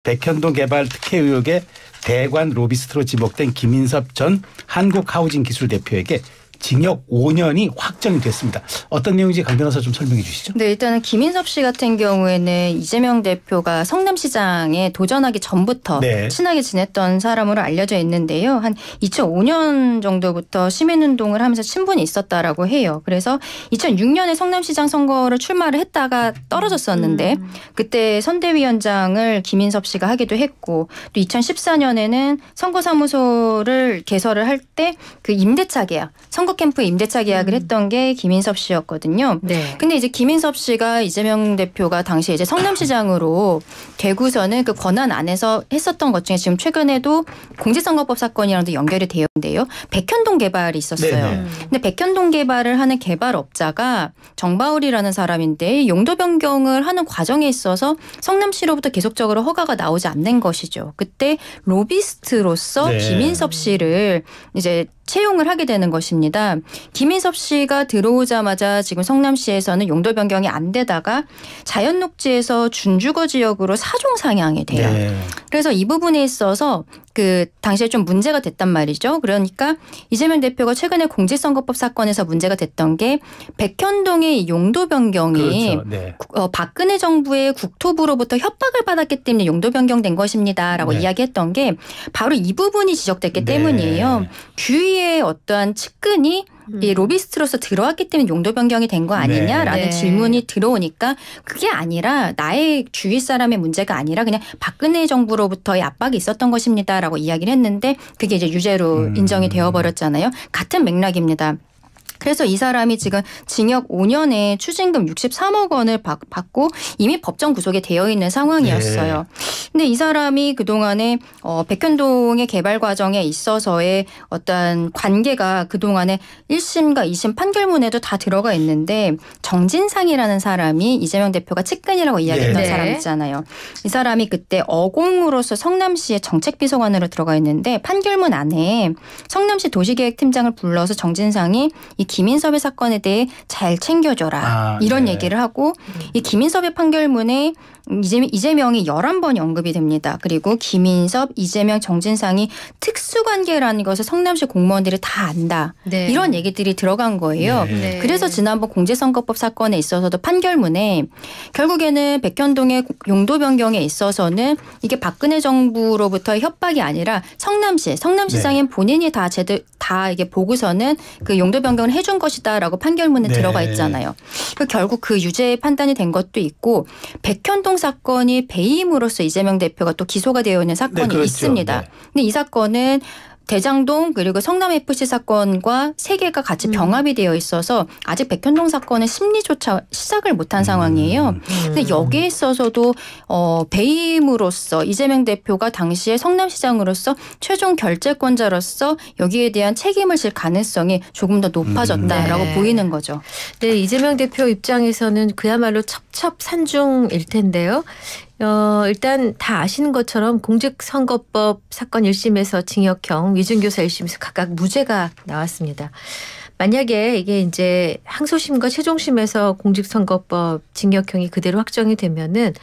백현동 개발 특혜 의혹에 대관 로비스트로 지목된 김인섭 전 한국하우징기술대표에게 징역 5년이 확정이 됐습니다. 어떤 내용인지 강 변호사 좀 설명해 주시죠. 네, 일단은 김인섭 씨 같은 경우에는 이재명 대표가 성남시장에 도전하기 전부터 네. 친하게 지냈던 사람으로 알려져 있는데요. 한 2005년 정도부터 시민운동을 하면서 친분이 있었다라고 해요. 그래서 2006년에 성남시장 선거를 출마를 했다가 떨어졌었는데 그때 선대위원장을 김인섭 씨가 하기도 했고 또 2014년에는 선거사무소를 개설을 할 때 그 임대차 계약, 선거 캠프 임대차 계약을 했던 게 김인섭 씨였거든요. 네. 근데 이제 김인섭 씨가 이재명 대표가 당시에 이제 성남시장으로 되고서는 그 권한 안에서 했었던 것 중에 지금 최근에도 공직선거법 사건이랑도 연결이 되어 있는데요. 백현동 개발이 있었어요. 네네. 근데 백현동 개발을 하는 개발업자가 정바울이라는 사람인데 용도 변경을 하는 과정에 있어서 성남시로부터 계속적으로 허가가 나오지 않는 것이죠. 그때 로비스트로서 네. 김인섭 씨를 이제 채용을 하게 되는 것입니다. 김인섭 씨가 들어오자마자 지금 성남시에서는 용도 변경이 안 되다가 자연녹지에서 준주거 지역으로 사종 상향이 돼요. 네. 그래서 이 부분에 있어서 그 당시에 좀 문제가 됐단 말이죠. 그러니까 이재명 대표가 최근에 공직선거법 사건에서 문제가 됐던 게 백현동의 용도 변경이 그렇죠. 네. 박근혜 정부의 국토부로부터 협박을 받았기 때문에 용도 변경된 것입니다라고 네. 이야기했던 게 바로 이 부분이 지적됐기 네. 때문이에요. 주위에 어떠한 측근이 이 로비스트로서 들어왔기 때문에 용도 변경이 된 거 아니냐라는 네. 질문이 들어오니까 그게 아니라 나의 주위 사람의 문제가 아니라 그냥 박근혜 정부로부터의 압박이 있었던 것입니다라고 이야기를 했는데 그게 이제 유죄로 인정이 되어버렸잖아요. 같은 맥락입니다. 그래서 이 사람이 지금 징역 5년에 추징금 63억 원을 받고 이미 법정 구속이 되어 있는 상황이었어요. 근데 이 사람이 그동안에 백현동의 개발 과정에 있어서의 어떤 관계가 그동안에 1심과 2심 판결문에도 다 들어가 있는데 정진상이라는 사람이 이재명 대표가 측근이라고 이야기했던 네. 사람 있잖아요. 이 사람이 그때 어공으로서 성남시의 정책비서관으로 들어가 있는데 판결문 안에 성남시 도시계획팀장을 불러서 정진상이 이 김인섭의 사건에 대해 잘 챙겨줘라. 이런 네. 얘기를 하고 이 김인섭의 판결문에 이재명이 11번 언급이 됩니다. 그리고 김인섭, 이재명, 정진상이 특수관계라는 것을 성남시 공무원들이 다 안다. 네. 이런 얘기들이 들어간 거예요. 네. 그래서 지난번 공직선거법 사건에 있어서도 판결문에 결국에는 백현동의 용도 변경에 있어서는 이게 박근혜 정부로부터의 협박이 아니라 성남시장인 본인이 다 이게 보고서는 그 용도 변경을 해준 것이다라고 판결문에 네. 들어가 있잖아요. 결국 그 유죄 판단이 된 것도 있고 백현동 사건이 배임으로써 이재명 대표가 또 기소가 되어 있는 사건이 그렇죠. 있습니다. 네. 근데 이 사건은 대장동 그리고 성남FC 사건과 세 개가 같이 병합이 되어 있어서 아직 백현동 사건은 심리조차 시작을 못한 상황이에요. 근데 여기에 있어서도 배임으로서 이재명 대표가 당시에 성남시장으로서 최종 결재권자로서 여기에 대한 책임을 질 가능성이 조금 더 높아졌다라고 네. 보이는 거죠. 네, 이재명 대표 입장에서는 그야말로 첩첩산중일 텐데요. 일단 다 아시는 것처럼 공직선거법 사건 1심에서 징역형, 위증교사 1심에서 각각 무죄가 나왔습니다. 만약에 이게 이제 항소심과 최종심에서 공직선거법 징역형이 그대로 확정이 되면은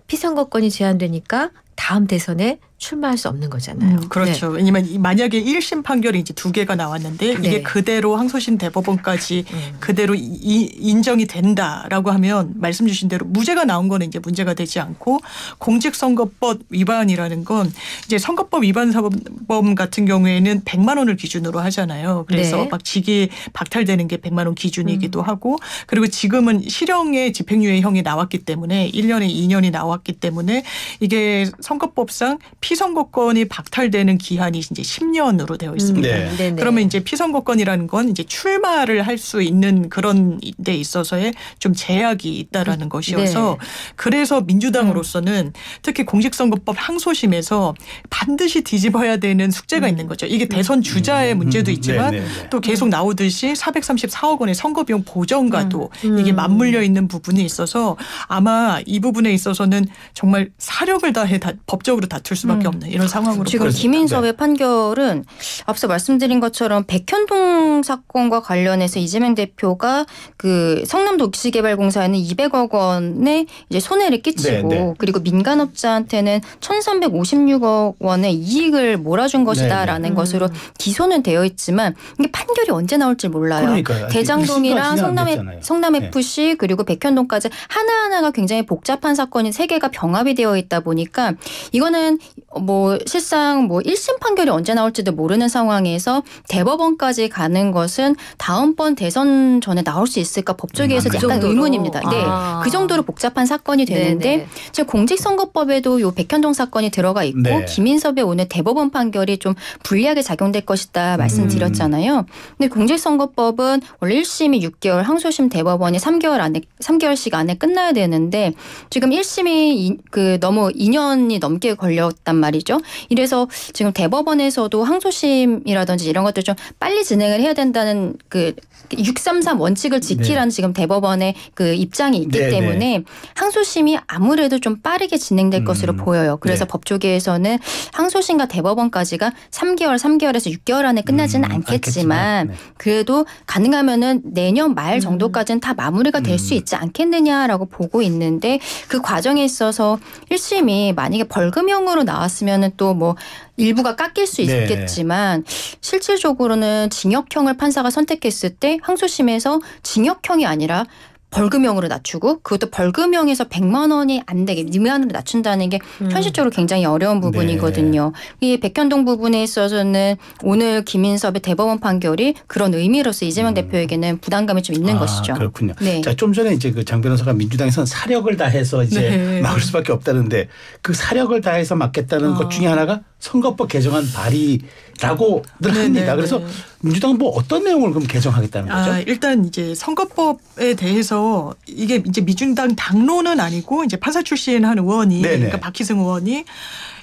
피선거권이 제한되니까 다음 대선에 출마할 수 없는 거잖아요. 그렇죠. 네. 왜냐하면 만약에 1심 판결이 이제 2개가 나왔는데 네. 이게 그대로 항소심 대법원까지 그대로 인정이 된다라고 하면 말씀 주신 대로 무죄가 나온 거는 이제 문제가 되지 않고 공직선거법 위반이라는 건 이제 선거법 위반 사범 같은 경우에는 100만 원을 기준으로 하잖아요. 그래서 네. 막 직위 박탈되는 게 100만 원 기준이기도 하고 그리고 지금은 실형의 집행유예 형이 나왔기 때문에 1년에 2년이 나왔기 때문에 이게 선거법상 피선거권이 박탈되는 기한이 이제 10년으로 되어 있습니다. 네. 그러면 이제 피선거권이라는 건 이제 출마를 할 수 있는 그런 데 있어서의 좀 제약이 있다라는 것이어서 그래서 민주당으로서는 특히 공직선거법 항소심에서 반드시 뒤집어야 되는 숙제가 있는 거죠. 이게 대선 주자의 문제도 있지만 또 계속 나오듯이 434억 원의 선거비용 보전과도 이게 맞물려 있는 부분이 있어서 아마 이 부분에 있어서는 정말 사력을 다해 법적으로 다툴 수밖에 없는 이런 상황으로 지금 보입니다. 김인섭의 판결은 앞서 말씀드린 것처럼 백현동 사건과 관련해서 이재명 대표가 그 성남도시개발공사에는 200억 원의 이제 손해를 끼치고 네. 그리고 민간업자한테는 1,356억 원의 이익을 몰아준 것이다라는 것으로 기소는 되어 있지만 이게 판결이 언제 나올지 몰라요. 그러니까요. 대장동이랑 이슈가 진행 안 됐잖아요. 성남FC 그리고 백현동까지 하나하나가 굉장히 복잡한 사건이 세 개가 병합이 되어 있다 보니까 이거는 뭐 실상 뭐 1심 판결이 언제 나올지도 모르는 상황에서 대법원까지 가는 것은 다음번 대선 전에 나올 수 있을까 법조계에서 그 약간 정도로? 의문입니다. 네, 아. 그 정도로 복잡한 사건이 되는데 네네. 지금 공직선거법에도 요 백현동 사건이 들어가 있고 네. 김인섭의 오늘 대법원 판결이 좀 불리하게 작용될 것이다 말씀드렸잖아요. 근데 공직선거법은 원래 1심이 6개월, 항소심 대법원이 3개월씩 안에 끝나야 되는데 지금 1심이 그 너무 2년이 넘게 걸렸단 말이죠. 이래서 지금 대법원에서도 항소심이라든지 이런 것들 좀 빨리 진행을 해야 된다는 그 633 원칙을 지키라는 지금 대법원의 그 입장이 있기 네, 때문에 항소심이 아무래도 좀 빠르게 진행될 것으로 보여요. 그래서 네. 법조계에서는 항소심과 대법원까지가 3개월에서 6개월 안에 끝나지는 않겠지만 네. 그래도 가능하면은 내년 말 정도까지는 다 마무리가 될 수 있지 않겠느냐라고 보고 있는데 그 과정에 있어서 1심이 만약에 벌금형으로 나왔으면은 또 뭐 일부가 깎일 수 네. 있겠지만 실질적으로는 징역형을 판사가 선택했을 때 항소심에서 징역형이 아니라 벌금형으로 낮추고 그것도 벌금형에서 100만 원이 안 되게 미만으로 낮춘다는 게 현실적으로 굉장히 어려운 부분이거든요. 이 백현동 부분에 있어서는 오늘 김인섭의 대법원 판결이 그런 의미로서 이재명 대표에게는 부담감이 좀 있는 것이죠. 그렇군요. 네. 자, 좀 전에 이제 그 장 변호사가 민주당에서는 사력을 다해서 이제 네. 막을 수밖에 없다는데 그 사력을 다해서 막겠다는 것 중에 하나가 선거법 개정안 발의라고들 네, 합니다. 네, 그래서 네. 민주당은 뭐 어떤 내용을 그럼 개정하겠다는 거죠? 일단 이제 선거법에 대해서 이게 이제 민주당 당론은 아니고 이제 판사 출신 한 의원이 네네. 그러니까 박희승 의원이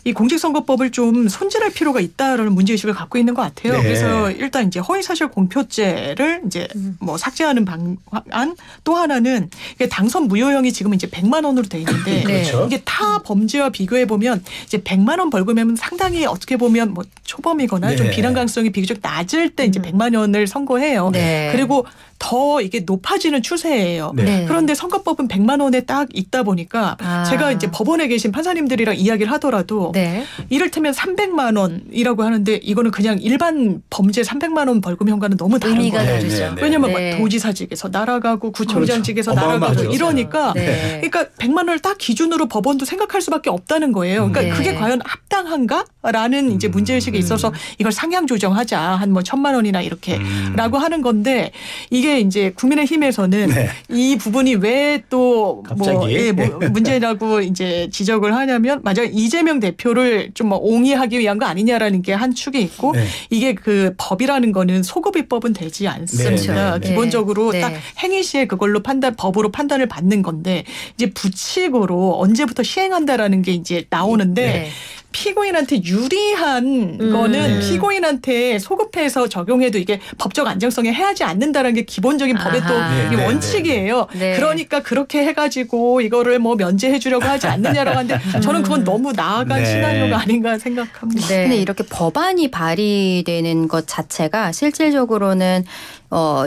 이 공직선거법을 좀 손질할 필요가 있다라는 문제의식을 갖고 있는 것 같아요. 네. 그래서 일단 이제 허위사실 공표죄를 이제 뭐 삭제하는 방안 또 하나는 이게 당선 무효형이 지금 이제 100만 원으로 돼 있는데 그렇죠. 이게 타 범죄와 비교해 보면 이제 100만 원 벌금이면 상당히 어떻게 보면 뭐 초범이거나 네. 좀 비난 가능성이 비교적 낮을 때 이제 100만 원을 선고해요. 네. 그리고 더 이게 높아지는 추세예요. 네. 네. 그런데 선거법은 100만 원에 딱 있다 보니까 아. 제가 이제 법원에 계신 판사님들이랑 이야기를 하더라도 네. 이를테면 300만 원이라고 하는데 이거는 그냥 일반 범죄 300만 원 벌금형과는 너무 다른 의미가 거예요. 다르죠. 네, 네. 왜냐하면 네. 막 도지사직에서 날아가고 구청장직에서 그렇죠. 날아가고 어마어마하죠. 이러니까 네. 그러니까 100만 원을 딱 기준으로 법원도 생각할 수밖에 없다는 거예요. 그러니까 네. 그게 과연 합당한가라는 이제 문제의식이 있어서 이걸 상향 조정하자 한 뭐 1,000만 원이나 이렇게라고 하는 건데 이게 이제 국민의힘에서는 네. 이 부분이 왜 또 갑자기? 뭐 문제라고 이제 지적을 하냐면 맞아 이재명 대표를 좀 뭐 옹이하기 위한 거 아니냐라는 게 한 축이 있고 네. 이게 그 법이라는 거는 소급입법은 되지 않습니다. 네, 네. 기본적으로 네. 딱 행위 시에 그걸로 법으로 판단을 받는 건데 이제 부칙으로 언제부터 시행한다라는 게 이제 나오는데 네. 피고인한테 유리한 거는 피고인한테 소급해서 적용해도 이게 법적 안정성에 해하지 않는다는 게 기본적인 법의 또 아하. 이 네, 원칙이에요. 네. 그러니까 그렇게 해가지고 이거를 뭐 면제해 주려고 하지 않느냐라고 하는데 저는 그건 너무 나아간 네. 시나리오가 아닌가 생각합니다. 네. 근데 이렇게 법안이 발의되는 것 자체가 실질적으로는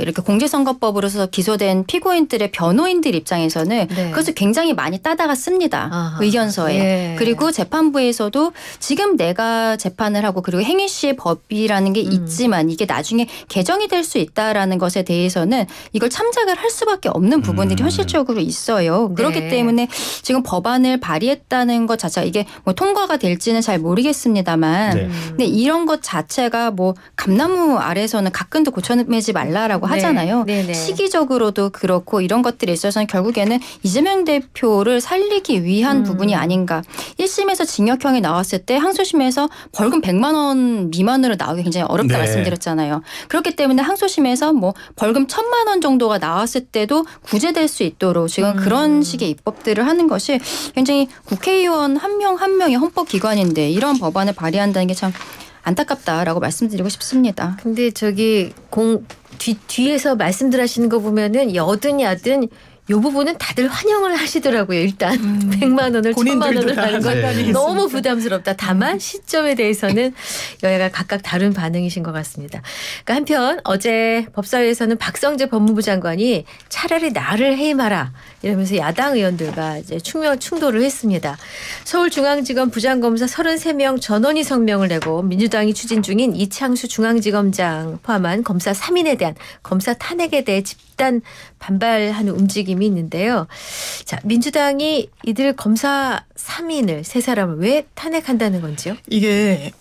이렇게 공직선거법으로서 기소된 피고인들의 변호인들 입장에서는 네. 그것을 굉장히 많이 따다가 씁니다. 아하. 의견서에. 예. 그리고 재판부에서도 지금 내가 재판을 하고 그리고 행위시의 법이라는 게 있지만 이게 나중에 개정이 될 수 있다라는 것에 대해서는 이걸 참작을 할 수밖에 없는 부분들이 현실적으로 있어요. 그렇기 네. 때문에 지금 법안을 발의했다는 것 자체가 이게 뭐 통과가 될지는 잘 모르겠습니다만 네. 근데 이런 것 자체가 뭐 감나무 아래서는 가끔도 고쳐내지 말라라고 네. 하잖아요. 네네. 시기적으로도 그렇고 이런 것들에 있어서는 결국에는 이재명 대표를 살리기 위한 부분이 아닌가. 1심에서 징역형이 나왔을 때 항소심에서 벌금 100만 원 미만으로 나오기 굉장히 어렵다 네. 말씀드렸잖아요. 그렇기 때문에 항소심에서 뭐 벌금 1,000만 원 정도가 나왔을 때도 구제될 수 있도록 지금 그런 식의 입법들을 하는 것이 굉장히 국회의원 한 명 한 명의 헌법기관인데 이런 법안을 발의한다는 게 참 안타깝다라고 말씀드리고 싶습니다. 근데 저기 뒤에서 말씀들 하시는 거 보면은 여든 야든 이 부분은 다들 환영을 하시더라고요. 일단 100만 원을 1000만 원을 하는 건 네. 너무 부담스럽다. 다만 시점에 대해서는 여야가 각각 다른 반응이신 것 같습니다. 그러니까 한편 어제 법사위에서는 박성재 법무부 장관이 차라리 나를 해임하라 이러면서 야당 의원들과 이제 충돌을 했습니다. 서울중앙지검 부장검사 33명 전원이 성명을 내고 민주당이 추진 중인 이창수 중앙지검장 포함한 검사 3인에 대한 검사 탄핵에 대해 집단 반발하는 움직임이 있는데요. 자, 민주당이 이들 검사 3인을 세 사람을 왜 탄핵한다는 건지요? 이게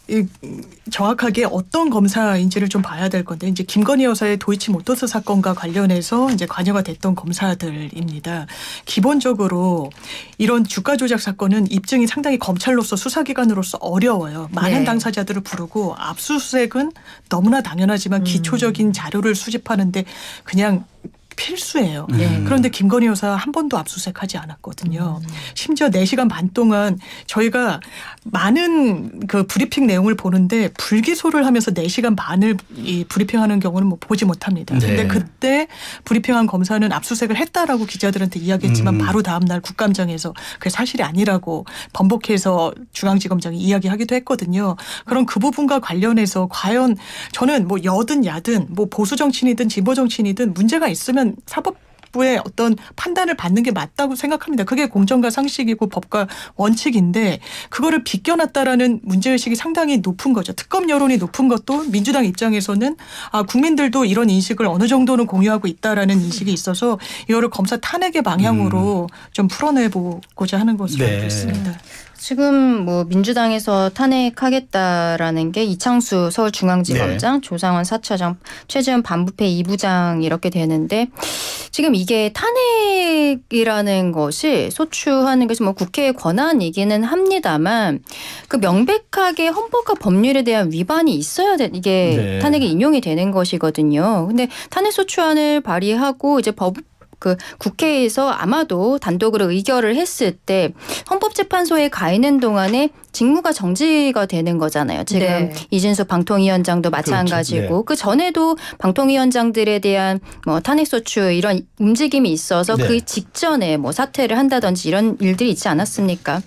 정확하게 어떤 검사인지를 좀 봐야 될 건데 이제 김건희 여사의 도이치모터스 사건과 관련해서 이제 관여가 됐던 검사들입니다. 기본적으로 이런 주가 조작 사건은 입증이 상당히 검찰로서 수사기관으로서 어려워요. 많은 네. 당사자들을 부르고 압수수색은 너무나 당연하지만 기초적인 자료를 수집하는데 그냥 필수예요. 네. 그런데 김건희 여사 한 번도 압수수색하지 않았거든요. 심지어 4시간 반 동안 저희가 많은 그 브리핑 내용을 보는데 불기소를 하면서 4시간 반을 이 브리핑하는 경우는 뭐 보지 못합니다. 네. 근데 그때 브리핑한 검사는 압수수색을 했다라고 기자들한테 이야기했지만 바로 다음 날 국감장에서 그게 사실이 아니라고 번복해서 중앙지검장이 이야기하기도 했거든요. 그럼 그 부분과 관련해서 과연 저는 뭐 여든 야든 뭐 보수 정치인이든 진보 정치인이든 문제가 있으면 사법부의 어떤 판단을 받는 게 맞다고 생각합니다. 그게 공정과 상식이고 법과 원칙인데 그거를 비껴놨다라는 문제의식이 상당히 높은 거죠. 특검 여론이 높은 것도 민주당 입장에서는 국민들도 이런 인식을 어느 정도는 공유하고 있다라는 인식이 있어서 이거를 검사 탄핵의 방향으로 좀 풀어내보고자 하는 것으로 네. 알고 있습니다. 지금 뭐 민주당에서 탄핵하겠다라는 게 이창수 서울중앙지검장, 조상원 4차장, 최재현 반부패 2부장 이렇게 되는데 지금 이게 탄핵이라는 것이 소추하는 것이 뭐 국회의 권한이기는 합니다만 그 명백하게 헌법과 법률에 대한 위반이 있어야 돼 이게 네. 탄핵에 인용이 되는 것이거든요. 근데 탄핵 소추안을 발의하고 이제 국회에서 아마도 단독으로 의결을 했을 때 헌법재판소에 가 있는 동안에 직무가 정지가 되는 거잖아요. 지금 네. 이진수 방통위원장도 마찬가지고 그렇죠. 네. 그 전에도 방통위원장들에 대한 뭐 탄핵소추 이런 움직임이 있어서 네. 그 직전에 뭐 사퇴를 한다든지 이런 일들이 있지 않았습니까?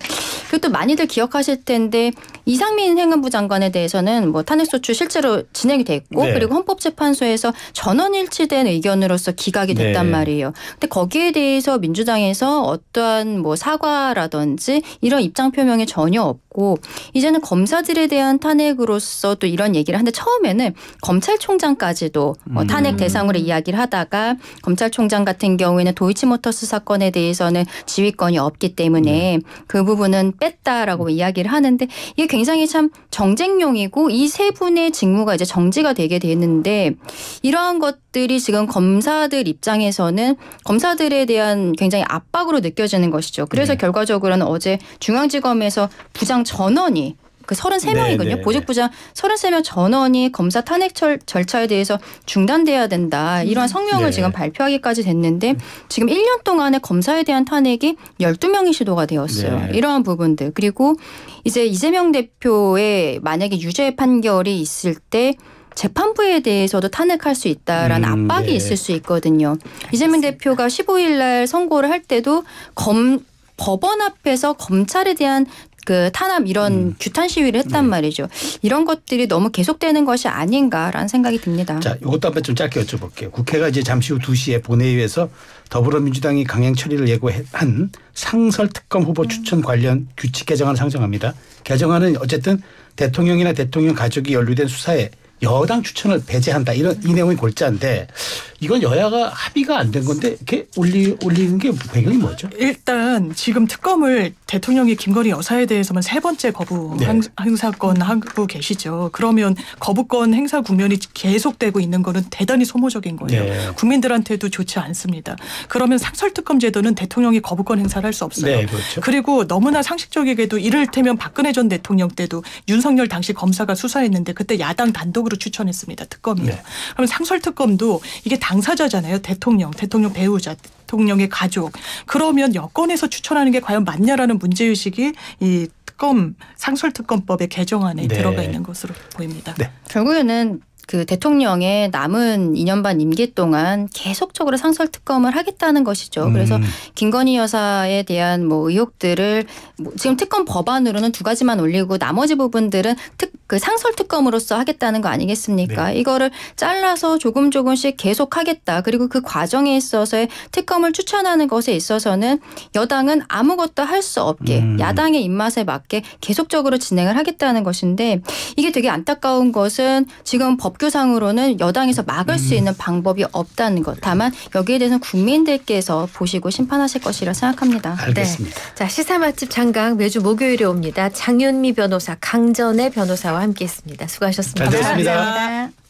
그리고 또 많이들 기억하실 텐데 이상민 행안부 장관에 대해서는 뭐 탄핵소추 실제로 진행이 됐고 네. 그리고 헌법재판소에서 전원일치된 의견으로서 기각이 됐단 네. 말이에요. 근데 거기에 대해서 민주당에서 어떠한 뭐 사과라든지 이런 입장 표명이 전혀 없고 이제는 검사들에 대한 탄핵으로서 또 이런 얘기를 하는데 처음에는 검찰총장까지도 뭐 탄핵 대상으로 이야기를 하다가 검찰총장 같은 경우에는 도이치모터스 사건에 대해서는 지휘권이 없기 때문에 그 부분은 뺐다라고 이야기를 하는데 이게 굉장히 참 정쟁용이고 이 세 분의 직무가 이제 정지가 되게 되는데 이러한 것들이 지금 검사들 입장에서는 검사들에 대한 굉장히 압박으로 느껴지는 것이죠. 그래서 결과적으로는 어제 중앙지검에서 부장 전원이 그 33명이거든요. 네, 네. 보직부장 33명 전원이 검사 탄핵 절차에 대해서 중단돼야 된다. 이러한 성명을 네. 지금 발표하기까지 됐는데 지금 1년 동안에 검사에 대한 탄핵이 12명이 시도가 되었어요. 네. 이러한 부분들. 그리고 이제 이재명 대표의 만약에 유죄 판결이 있을 때 재판부에 대해서도 탄핵할 수 있다라는 압박이 네. 있을 수 있거든요. 이재명 대표가 15일 날 선고를 할 때도 법원 앞에서 검찰에 대한 그 탄압 이런 규탄 시위를 했단 말이죠. 이런 것들이 너무 계속되는 것이 아닌가라는 생각이 듭니다. 자, 이것도 한번 좀 짧게 여쭤볼게요. 국회가 이제 잠시 후 2시에 본회의에서 더불어민주당이 강행 처리를 예고한 상설특검 후보 추천 관련 규칙 개정안을 상정합니다. 개정안은 어쨌든 대통령이나 대통령 가족이 연루된 수사에 여당 추천을 배제한다. 이 내용이 골자인데 이건 여야가 합의가 안 된 건데 이렇게 올리는 게 배경이 뭐죠? 일단 지금 특검을 대통령이 김건희 여사에 대해서만 3번째 거부 네. 행사권 하고 계시죠. 그러면 거부권 행사 국면이 계속되고 있는 거는 대단히 소모적인 거예요. 네. 국민들한테도 좋지 않습니다. 그러면 상설특검 제도는 대통령이 거부권 행사를 할 수 없어요. 네, 그렇죠. 그리고 너무나 상식적이게도 이를테면 박근혜 전 대통령 때도 윤석열 당시 검사가 수사했는데 그때 야당 단독으로 추천했습니다. 특검이요. 네. 그럼 상설특검도 이게 당사자잖아요. 대통령 배우자, 대통령의 가족. 그러면 여권에서 추천하는 게 과연 맞냐라는 문제의식이 이 상설특검법의 개정안에 네. 들어가 있는 것으로 보입니다. 네. 결국에는 그 대통령의 남은 2년 반 임기 동안 계속적으로 상설특검을 하겠다는 것이죠. 그래서 김건희 여사에 대한 뭐 의혹들을 지금 특검 법안으로는 2가지만 올리고 나머지 부분들은 그 상설특검으로서 하겠다는 거 아니겠습니까? 네. 이거를 잘라서 조금씩 계속하겠다. 그리고 그 과정에 있어서의 특검을 추천하는 것에 있어서는 여당은 아무것도 할 수 없게 야당의 입맛에 맞게 계속적으로 진행을 하겠다는 것인데 이게 되게 안타까운 것은 지금 법규상으로는 여당에서 막을 수 있는 방법이 없다는 것. 다만 여기에 대해서는 국민들께서 보시고 심판하실 것이라 생각합니다. 알겠습니다. 네. 자, 시사 맛집 장강 매주 목요일에 옵니다. 장윤미 변호사, 강전의 변호사와 함께했습니다. 수고하셨습니다. 잘 들었습니다. 감사합니다.